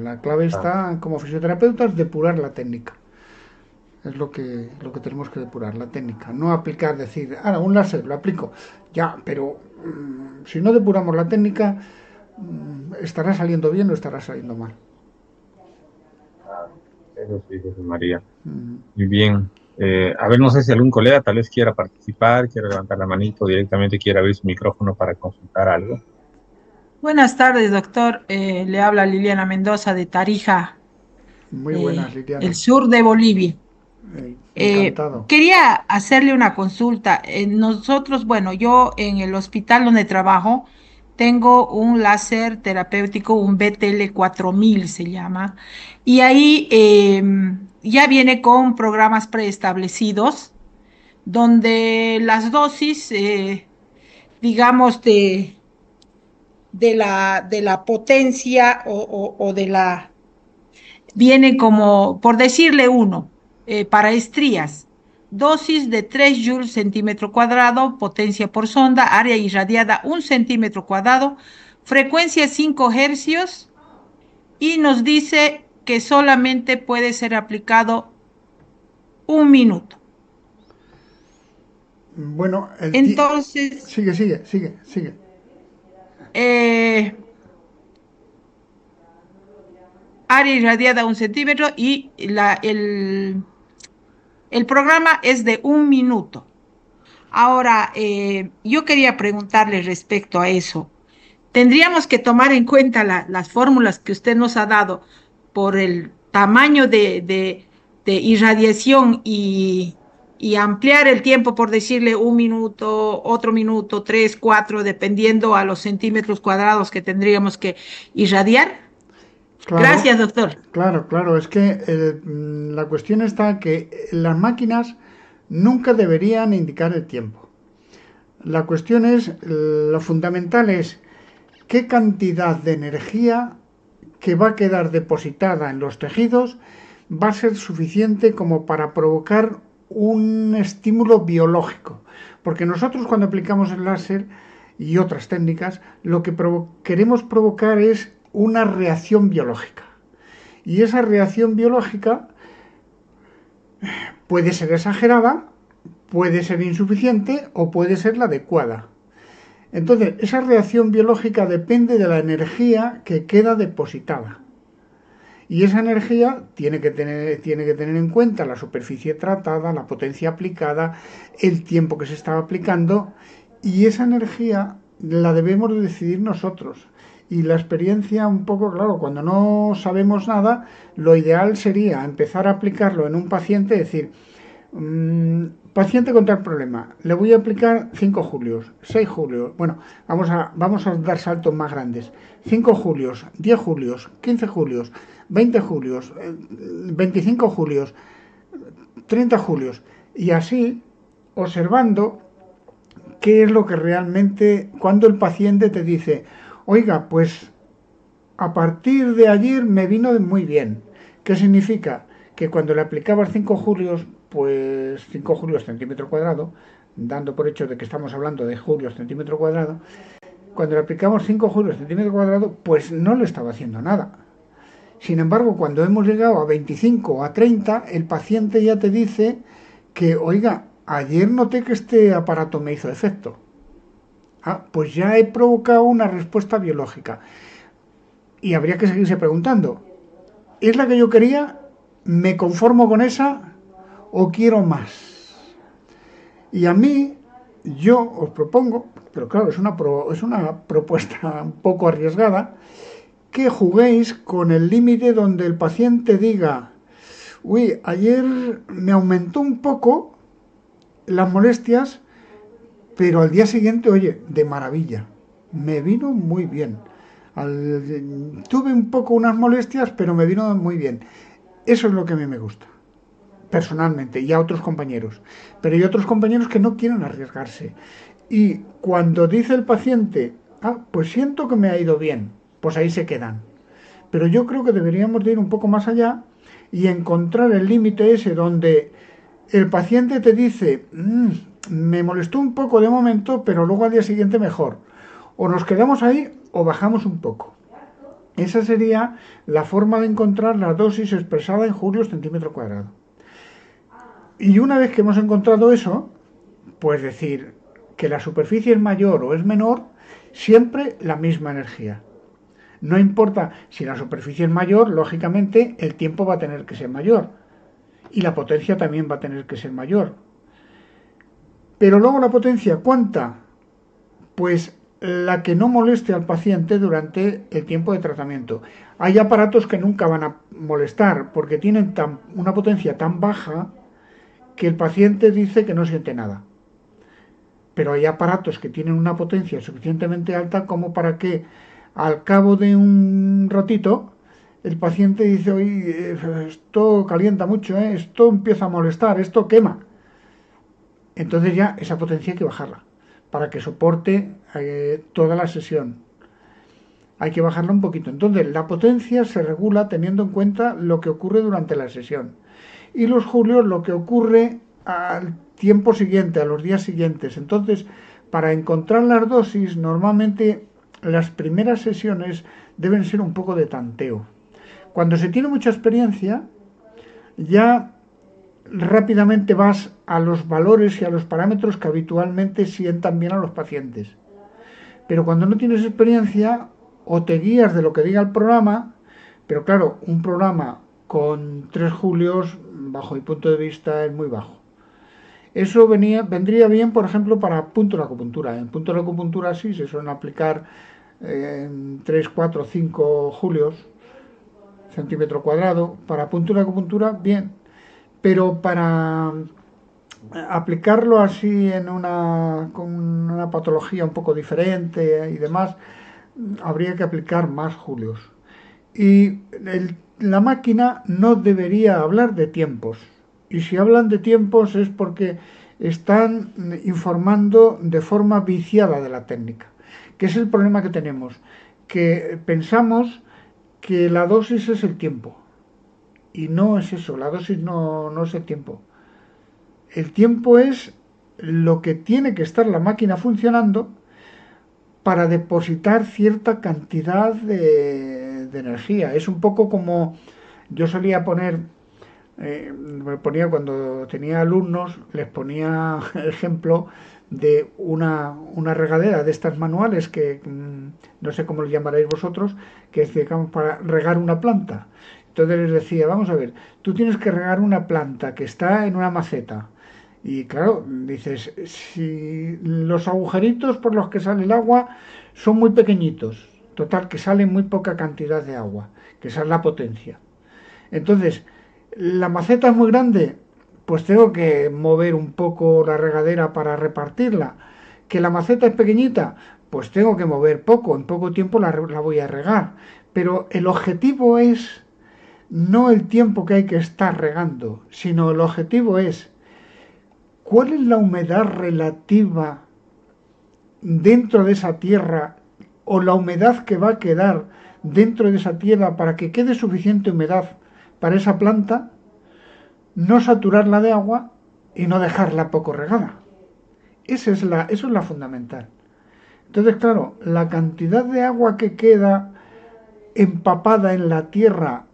La clave Ah, está, como fisioterapeutas, depurar la técnica. Es lo que tenemos que depurar, la técnica. No aplicar, decir, un láser, lo aplico. Ya, pero si no depuramos la técnica, estará saliendo bien o estará saliendo mal. eso sí, José María. Muy bien. A ver, no sé si algún colega tal vez quiera participar, quiera levantar la manito, directamente quiera abrir su micrófono para consultar algo. Buenas tardes, doctor. Le habla Liliana Mendoza de Tarija, Muy buenas, el Liliana. sur de Bolivia. Encantado. Quería hacerle una consulta. Nosotros, bueno, yo en el hospital donde trabajo tengo un láser terapéutico, un BTL 4000 se llama, y ahí ya viene con programas preestablecidos donde las dosis, digamos, de la potencia o de la, viene como, por decirle uno, para estrías, dosis de 3 joules centímetro cuadrado, potencia por sonda, área irradiada 1 centímetro cuadrado, frecuencia 5 hercios y nos dice que solamente puede ser aplicado 1 minuto. Bueno, Entonces, sigue. eh, área irradiada 1 centímetro y el programa es de 1 minuto. Ahora, yo quería preguntarle respecto a eso. ¿Tendríamos que tomar en cuenta las fórmulas que usted nos ha dado por el tamaño de irradiación y ampliar el tiempo, por decirle 1 minuto, otro minuto, 3, 4, dependiendo a los centímetros cuadrados que tendríamos que irradiar? Claro, Gracias, doctor. claro. Es que la cuestión está que las máquinas nunca deberían indicar el tiempo. La cuestión es, lo fundamental es qué cantidad de energía que va a quedar depositada en los tejidos va a ser suficiente como para provocar un estímulo biológico. Porque nosotros cuando aplicamos el láser y otras técnicas, lo que queremos provocar es una reacción biológica. Y esa reacción biológica puede ser exagerada, puede ser insuficiente o puede ser la adecuada. Entonces, esa reacción biológica depende de la energía que queda depositada. Y esa energía tiene que tener en cuenta la superficie tratada, la potencia aplicada, el tiempo que se estaba aplicando, y esa energía la debemos decidir nosotros. Y la experiencia un poco, claro, cuando no sabemos nada, lo ideal sería empezar a aplicarlo en un paciente, decir, paciente con tal problema, le voy a aplicar 5 julios, 6 julios, bueno, vamos a dar saltos más grandes, 5 julios, 10 julios, 15 julios, 20 julios, 25 julios, 30 julios. Y así, observando qué es lo que realmente, cuando el paciente te dice, oiga, pues a partir de ayer me vino muy bien. ¿Qué significa? Que cuando le aplicabas 5 julios, pues 5 julios centímetro cuadrado, dando por hecho de que estamos hablando de julios centímetro cuadrado, cuando le aplicamos 5 julios centímetro cuadrado, pues no le estaba haciendo nada. Sin embargo, cuando hemos llegado a 25 o a 30, el paciente ya te dice que, oiga, ayer noté que este aparato me hizo efecto. Ah, pues ya he provocado una respuesta biológica. Y habría que seguirse preguntando, ¿es la que yo quería? ¿Me conformo con esa o quiero más? Y a mí, yo os propongo, pero claro, es una propuesta un poco arriesgada, que juguéis con el límite donde el paciente diga, uy, ayer me aumentó un poco las molestias, pero al día siguiente, oye, de maravilla, me vino muy bien. Tuve un poco unas molestias, pero me vino muy bien. Eso es lo que a mí me gusta, personalmente, y a otros compañeros. Pero hay otros compañeros que no quieren arriesgarse. Y cuando dice el paciente, ah, pues siento que me ha ido bien, pues ahí se quedan. Pero yo creo que deberíamos de ir un poco más allá y encontrar el límite ese donde el paciente te dice, me molestó un poco de momento, pero luego al día siguiente mejor. O nos quedamos ahí o bajamos un poco. Esa sería la forma de encontrar la dosis expresada en julios centímetro cuadrado. Y una vez que hemos encontrado eso, pues decir que la superficie es mayor o es menor, siempre la misma energía. No importa si la superficie es mayor, lógicamente el tiempo va a tener que ser mayor. Y la potencia también va a tener que ser mayor. Pero luego la potencia, ¿cuánta? Pues la que no moleste al paciente durante el tiempo de tratamiento. Hay aparatos que nunca van a molestar porque tienen una potencia tan baja que el paciente dice que no siente nada. Pero hay aparatos que tienen una potencia suficientemente alta como para que al cabo de un ratito el paciente dice, oye, esto calienta mucho, esto empieza a molestar, esto quema. Entonces ya esa potencia hay que bajarla para que soporte toda la sesión. Hay que bajarla un poquito. Entonces la potencia se regula teniendo en cuenta lo que ocurre durante la sesión. Y los julios lo que ocurre al tiempo siguiente, a los días siguientes. Entonces, para encontrar las dosis, normalmente las primeras sesiones deben ser un poco de tanteo. Cuando se tiene mucha experiencia, ya rápidamente vas a los valores y a los parámetros que habitualmente sientan bien a los pacientes. Pero cuando no tienes experiencia, o te guías de lo que diga el programa, pero claro, un programa con 3 julios, bajo mi punto de vista, es muy bajo. Eso vendría bien, por ejemplo, para punto de acupuntura. En punto de acupuntura sí se suelen aplicar 3, 4, 5 julios, centímetro cuadrado. Para punto de acupuntura, bien. Pero para aplicarlo así con una patología un poco diferente y demás, habría que aplicar más julios. Y la máquina no debería hablar de tiempos. Y si hablan de tiempos es porque están informando de forma viciada de la técnica, que es el problema que tenemos, que pensamos que la dosis es el tiempo. Y no es eso, la dosis no es el tiempo. El tiempo es lo que tiene que estar la máquina funcionando para depositar cierta cantidad de energía. Es un poco como yo solía poner, me ponía cuando tenía alumnos, les ponía ejemplo de una regadera de estas manuales que no sé cómo le llamaréis vosotros, que es digamos para regar una planta. Entonces les decía, vamos a ver, tú tienes que regar una planta que está en una maceta. Y claro, dices, si los agujeritos por los que sale el agua son muy pequeñitos, total, que sale muy poca cantidad de agua, que esa es la potencia. Entonces, la maceta es muy grande, pues tengo que mover un poco la regadera para repartirla. Que la maceta es pequeñita, pues tengo que mover poco, en poco tiempo la voy a regar. Pero el objetivo es no el tiempo que hay que estar regando, sino el objetivo es cuál es la humedad relativa dentro de esa tierra o la humedad que va a quedar dentro de esa tierra para que quede suficiente humedad para esa planta, no saturarla de agua y no dejarla poco regada. Eso es la fundamental. Entonces, claro, la cantidad de agua que queda empapada en la tierra,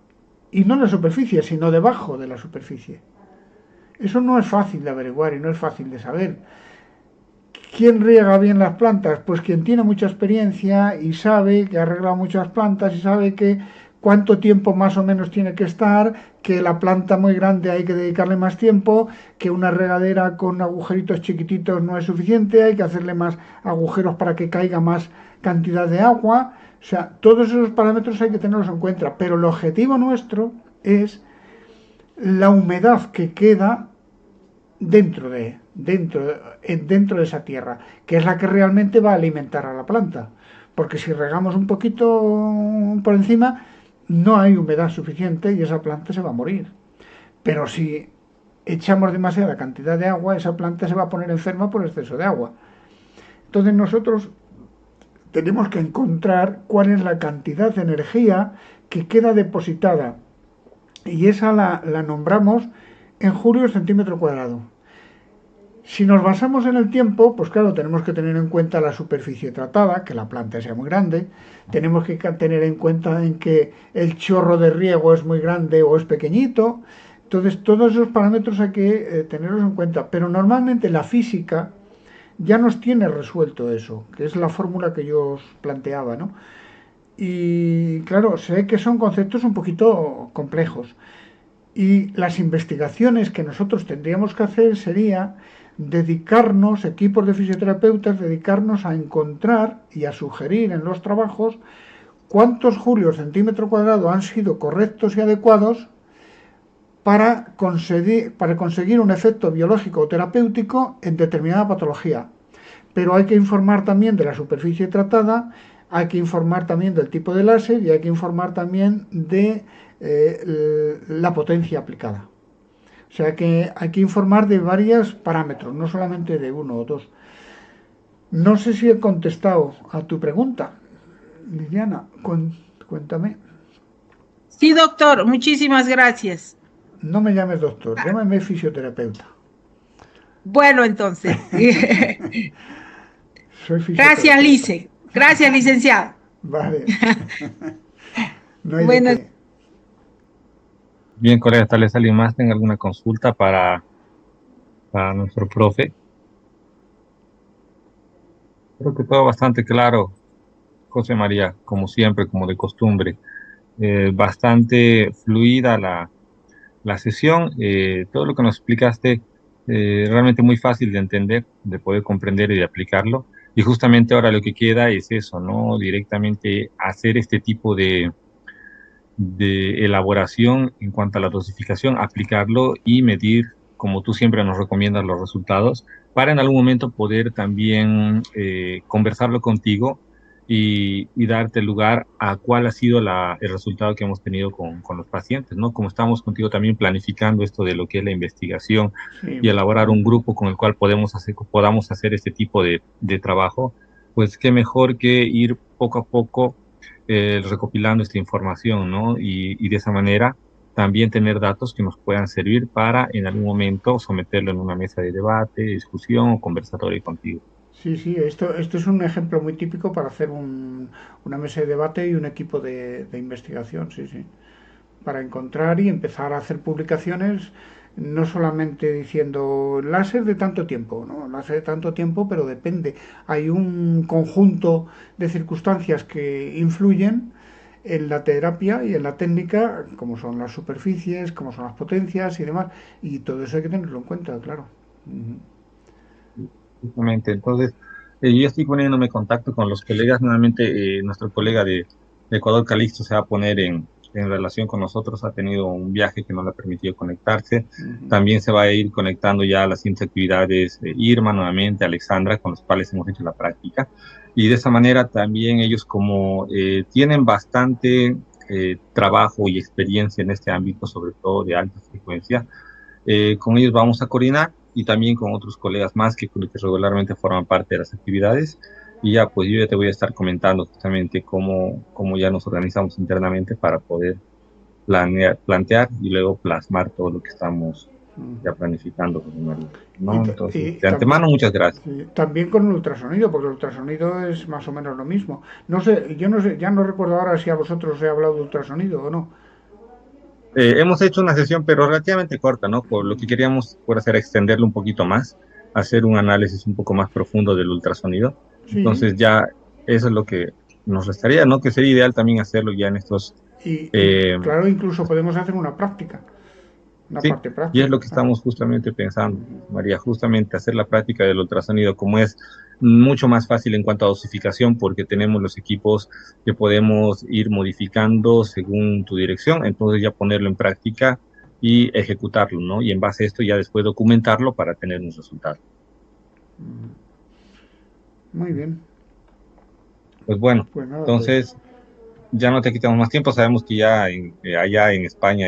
y no en la superficie, sino debajo de la superficie, eso no es fácil de averiguar y no es fácil de saber. ¿Quién riega bien las plantas? Pues quien tiene mucha experiencia y sabe que arregla muchas plantas y sabe que cuánto tiempo más o menos tiene que estar, que la planta muy grande hay que dedicarle más tiempo, que una regadera con agujeritos chiquititos no es suficiente, hay que hacerle más agujeros para que caiga más cantidad de agua. O sea, todos esos parámetros hay que tenerlos en cuenta, pero el objetivo nuestro es la humedad que queda dentro de esa tierra, que es la que realmente va a alimentar a la planta. Porque si regamos un poquito por encima, no hay humedad suficiente y esa planta se va a morir. Pero si echamos demasiada cantidad de agua, esa planta se va a poner enferma por exceso de agua. Entonces nosotros tenemos que encontrar cuál es la cantidad de energía que queda depositada. Y esa la nombramos en julios centímetro cuadrado. Si nos basamos en el tiempo, pues claro, tenemos que tener en cuenta la superficie tratada, que la planta sea muy grande, tenemos que tener en cuenta en que el chorro de riego es muy grande o es pequeñito. Entonces, todos esos parámetros hay que tenerlos en cuenta, pero normalmente la física ya nos tiene resuelto eso, que es la fórmula que yo os planteaba, ¿no? Y claro, sé que son conceptos un poquito complejos. Y las investigaciones que nosotros tendríamos que hacer sería dedicarnos, equipos de fisioterapeutas, dedicarnos a encontrar y a sugerir en los trabajos cuántos julios centímetro cuadrado han sido correctos y adecuados para conseguir un efecto biológico o terapéutico en determinada patología. Pero hay que informar también de la superficie tratada, hay que informar también del tipo de láser y hay que informar también de la potencia aplicada. O sea que hay que informar de varios parámetros, no solamente de uno o dos. No sé si he contestado a tu pregunta, Liliana, cuéntame. Sí, doctor, muchísimas gracias. No me llames doctor, llámame fisioterapeuta. Bueno, entonces. Soy fisioterapeuta. Gracias, Lice. Gracias, licenciado. Vale. No hay Bueno. de qué. Bien, colega, tal vez alguien más tenga alguna consulta para nuestro profe. Creo que todo bastante claro, José María, como siempre, como de costumbre. Bastante fluida la sesión. Todo lo que nos explicaste, realmente muy fácil de entender, de poder comprender y de aplicarlo. Y justamente ahora lo que queda es eso, ¿no? Directamente hacer este tipo de elaboración en cuanto a la dosificación, aplicarlo y medir, como tú siempre nos recomiendas, los resultados, para en algún momento poder también conversarlo contigo y darte lugar a cuál ha sido el resultado que hemos tenido con los pacientes, ¿no? Como estamos contigo también planificando esto de lo que es la investigación y elaborar un grupo con el cual podamos hacer este tipo de trabajo, pues qué mejor que ir poco a poco recopilando esta información, ¿no? Y de esa manera también tener datos que nos puedan servir para en algún momento someterlo en una mesa de debate, discusión o conversatorio contigo. Sí, sí, esto es un ejemplo muy típico para hacer una mesa de debate y un equipo de investigación, sí, sí. Para encontrar y empezar a hacer publicaciones, no solamente diciendo láser de tanto tiempo, ¿no? Láser de tanto tiempo, pero depende. Hay un conjunto de circunstancias que influyen en la terapia y en la técnica, como son las superficies, como son las potencias y demás, y todo eso hay que tenerlo en cuenta, claro. Justamente, entonces, yo estoy poniéndome en contacto con los colegas, nuevamente nuestro colega de Ecuador, Calixto, se va a poner en relación con nosotros, ha tenido un viaje que no le ha permitido conectarse, también se va a ir conectando ya a las siguientes actividades Irma, nuevamente, Alexandra, con los cuales hemos hecho la práctica, y de esa manera también ellos como tienen bastante trabajo y experiencia en este ámbito, sobre todo de alta frecuencia. Con ellos vamos a coordinar y también con otros colegas más que regularmente forman parte de las actividades. Y ya, pues yo ya te voy a estar comentando justamente cómo ya nos organizamos internamente para poder plantear y luego plasmar todo lo que estamos ya planificando, José María, ¿no? Entonces, de antemano, muchas gracias. Sí, también con el ultrasonido, porque el ultrasonido es más o menos lo mismo. No sé, yo no sé, ya no recuerdo ahora si a vosotros os he hablado de ultrasonido o no. Hemos hecho una sesión, pero relativamente corta, ¿no? Por lo que queríamos por hacer extenderlo un poquito más, hacer un análisis un poco más profundo del ultrasonido. Sí. Entonces ya eso es lo que nos restaría, ¿no? Que sería ideal también hacerlo ya en estos... claro, incluso podemos hacer una práctica. Sí, parte práctica. y es lo que estamos justamente pensando, María, justamente hacer la práctica del ultrasonido, como es mucho más fácil en cuanto a dosificación, porque tenemos los equipos que podemos ir modificando según tu dirección, entonces ya ponerlo en práctica y ejecutarlo, ¿no? Y en base a esto ya después documentarlo para tener un resultado. Muy bien. Pues bueno, pues nada, entonces ya no te quitamos más tiempo, sabemos que ya allá en España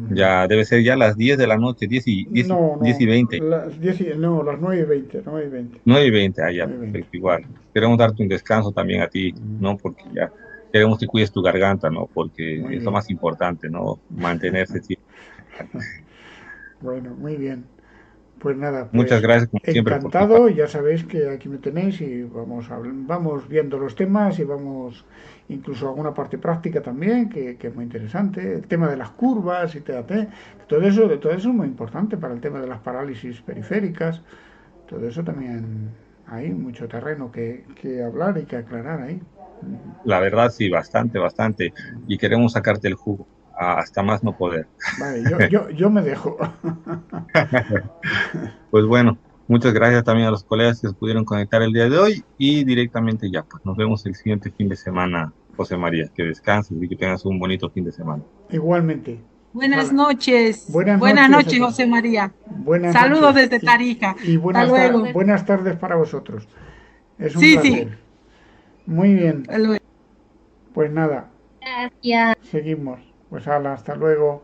ya debe ser ya las 10 de la noche, 10 y 20. Las 9:20, 9:20. 9:20, allá, perfecto, igual. Queremos darte un descanso también a ti, ¿no? Porque ya queremos que cuides tu garganta, ¿no? Porque es lo más importante, ¿no? Mantenerse siempre. Bueno, muy bien. Pues nada, pues muchas gracias, como siempre. Encantado, ya sabéis que aquí me tenéis y vamos viendo los temas y vamos incluso alguna parte práctica también, que es muy interesante. El tema de las curvas y TAT, todo eso es muy importante para el tema de las parálisis periféricas. Todo eso también hay mucho terreno que hablar y que aclarar ahí. La verdad, sí, bastante. Y queremos sacarte el jugo hasta más no poder. Vale, yo me dejo. Pues bueno, muchas gracias también a los colegas que se pudieron conectar el día de hoy y directamente ya, pues nos vemos el siguiente fin de semana, José María. Que descanses y que tengas un bonito fin de semana. Igualmente. Buenas noches. Buenas noches, José María. Buenas Saludos noches. desde Tarija. Y buenas tardes para vosotros. Es un placer. Sí. Muy bien. Hasta luego. Pues nada. Gracias. Seguimos. Pues hasta luego.